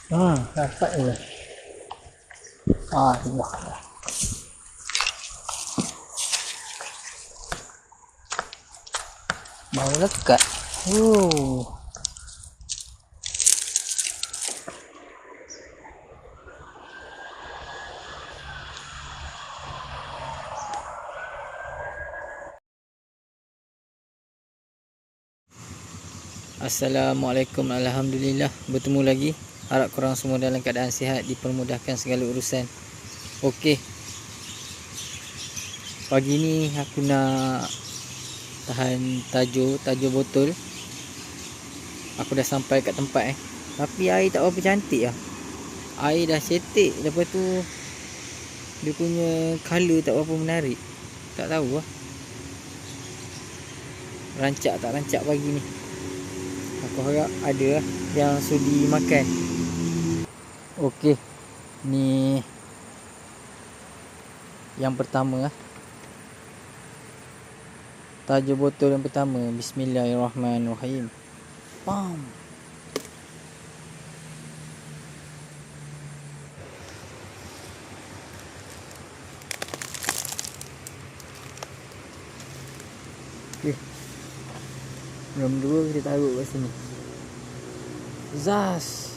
Dapat je. Tengok dah. Bau lekat. Assalamualaikum, alhamdulillah bertemu lagi. Harap korang semua dalam keadaan sihat, dipermudahkan segala urusan. Okey, pagi ni aku nak tahan tajuk botol. Aku dah sampai kat tempat tapi air tak berapa cantik lah. Air dah cetek, lepas tu dia punya colour tak berapa menarik. Tak tahu lah rancak tak rancak pagi ni. Aku harap ada lah yang sudi makan. Okey, ni yang pertama lah. Tajuk botol yang pertama. Bismillahirrahmanirrahim. Bam. Okey, nombor dua kita taruh kat sini. Zas.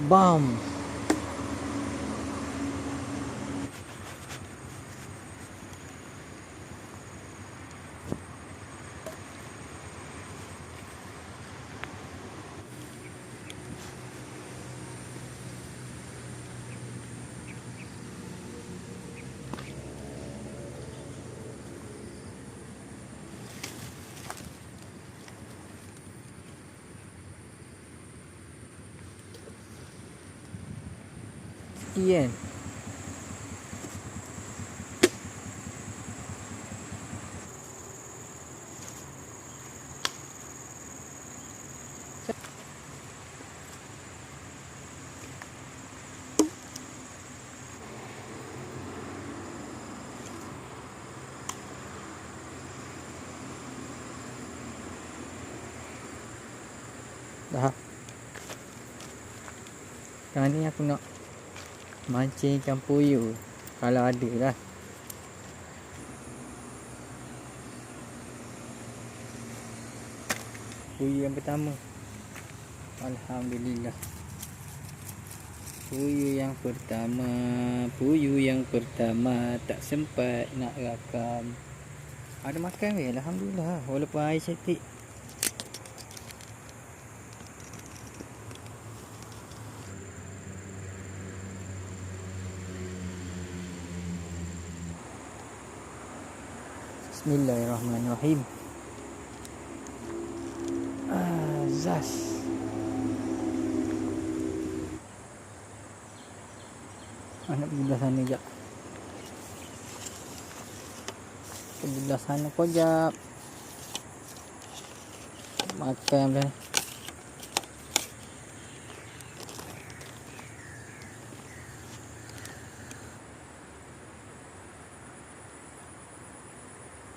Bam. Sekian. Dah. Sekarang ni aku nak mancing ikan puyuh. Kalau ada lah. Puyuh yang pertama. Alhamdulillah. Puyuh yang pertama tak sempat nak rakam. Ada makan ke? Alhamdulillah. Walaupun air cetek. Bismillahirrahmanirrahim. Zas. Nak pergi belah sana sekejap. Pergi belah sana sekejap. Makan belah ni.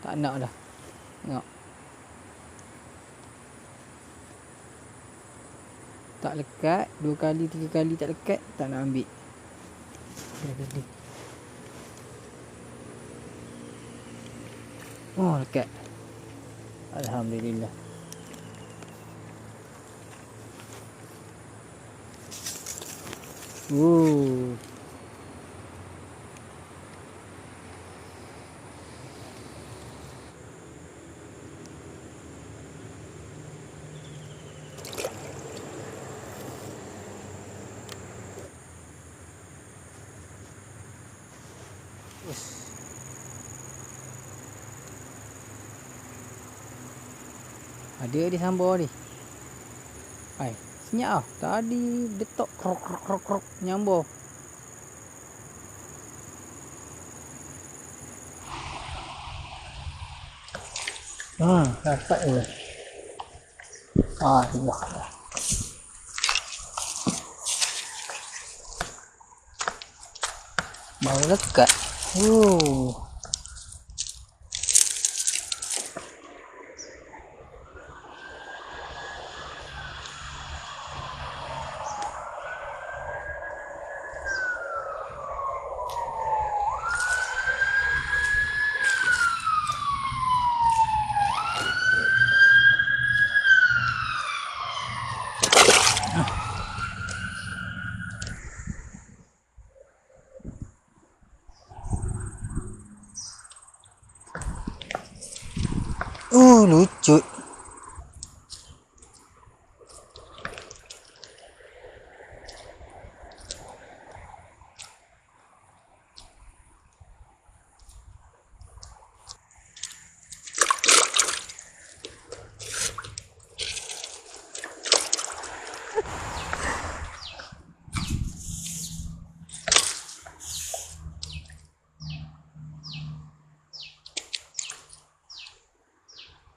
Tak nak dah. Tengok. Tak lekat. 2 kali 3 kali tak lekat. Tak nak ambil. Oh, lekat. Alhamdulillah. Ada di sambal ni. Hai, senyap ah. Tadi detok krok krok krok krok nyambor. Dapat je. Tengok dah. Bau lekat. Oh. Lucu.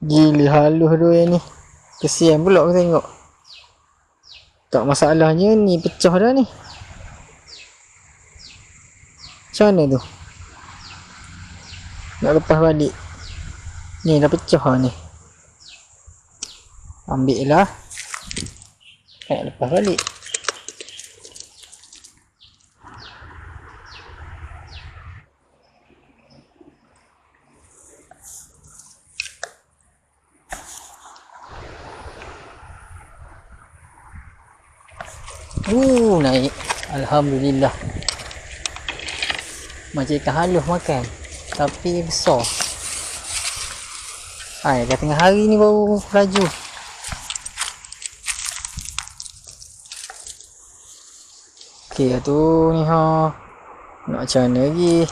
Gila halus dua ni. Kesian pula aku tengok. Tak, masalahnya ni pecah dah ni. Macam mana tu? Nak lepas balik. Ni dah pecah ni. Ambil lah. Nak lepas balik. Naik. Alhamdulillah. Macam ikan halus makan. Tapi besar. Dah tengah hari ni baru laju. Okey lah tu ni ha. Nak macam mana lagi.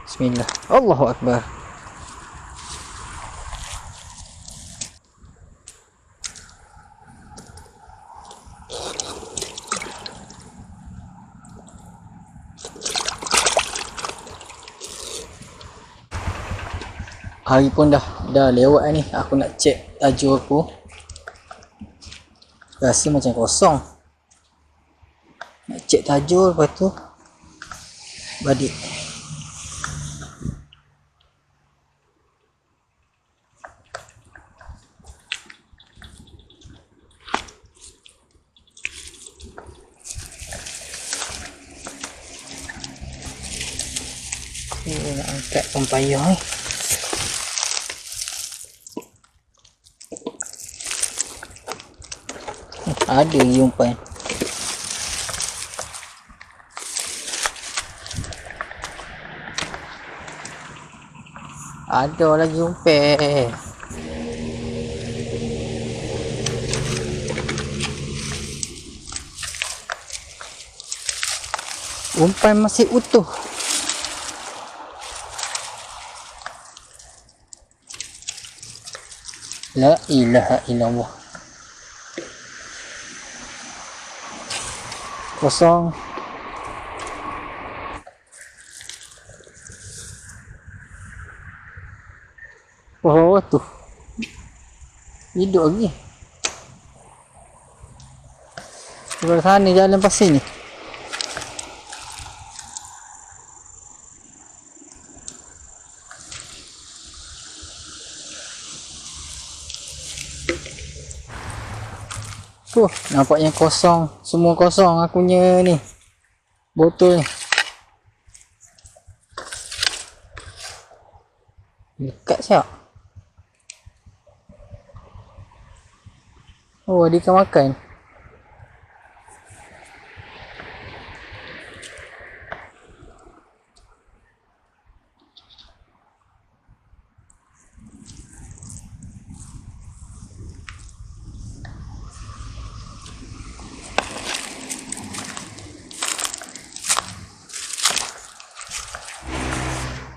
Bismillah. Allahu Akbar. Hari pun dah lewat ni. Aku nak cek tajuk aku. Rasa macam kosong. Nak cek tajuk, lepas tu balik. Nak angkat pempayah ni. Ada lagi umpan. Ada lagi umpan. Umpan masih utuh. La ilaha illallah. Kosong. Oh tu. Hidup lagi. Sebelah sana jalan pasir ni. Nampaknya kosong. Semua kosong akunya ni. Botol ni. Dekat siap. Oh, dia ikan makan.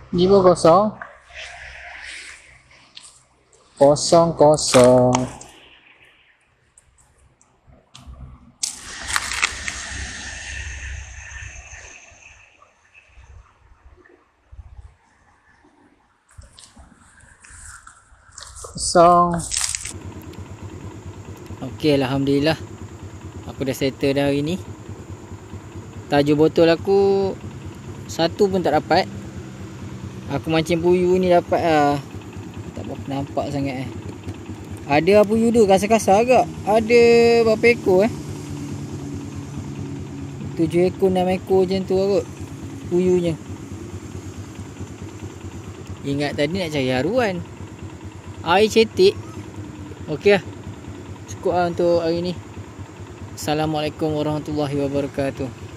Ni pun kosong. Kosong. Okey, alhamdulillah. Aku dah settle dah hari ni. Tajuk botol aku satu pun tak dapat. Aku mancing puyuh ni dapat lah. Tak berapa nampak sangat Ada puyuh tu kasar-kasar agak. Ada berapa ekor 7 ekor 6 ekor macam tu kot puyuhnya. Ingat tadi nak cari haruan. Air cetik. Okey lah. Cukup lah untuk hari ni. Assalamualaikum warahmatullahi wabarakatuh.